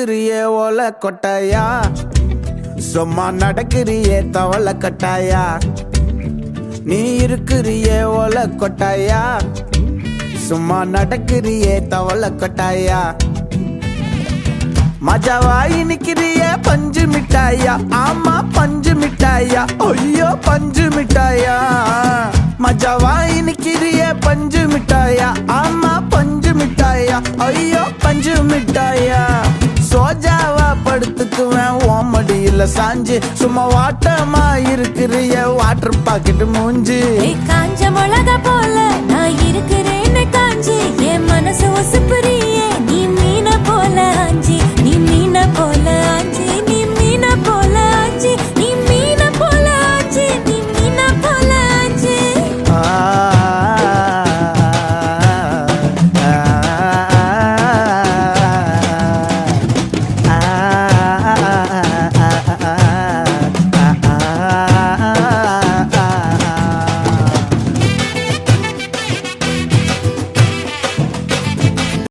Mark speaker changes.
Speaker 1: இருக்கிறியே ஓல கொட்டாயா, சும்மா நடக்கிறியே தவள கட்டாயா. நீ இருக்கிறியே ஓல கொட்டாயா, சும்மா நடக்கிறியே தவள கொட்டாயா. மஜாவாய் நிக்கிறியே பஞ்சு மிட்டாயா, ஆமா பஞ்சு மிட்டாயா, ஐயோ பஞ்சு மிட்டாயா. மஜாவாய் நிக்கிறியே பஞ்சு மிட்டாயா, ஆமா பஞ்சு மிட்டாயா, ஐயோ பஞ்சு மிட்டாயா. சோஜாவா படுத்துக்குவேன் ஓமடியில சாஞ்சு, சும்மா வாட்டமா இருக்கிறிய வாட்டர் பாக்கெட் மூஞ்சி.
Speaker 2: காஞ்ச மிளகா போல நான் இருக்கிறேன்னு காஞ்சி, என் மனசு ஒசுப்புறியே நீ மீன போல ஆஞ்சி, நீ மீன போல ஆஞ்சி.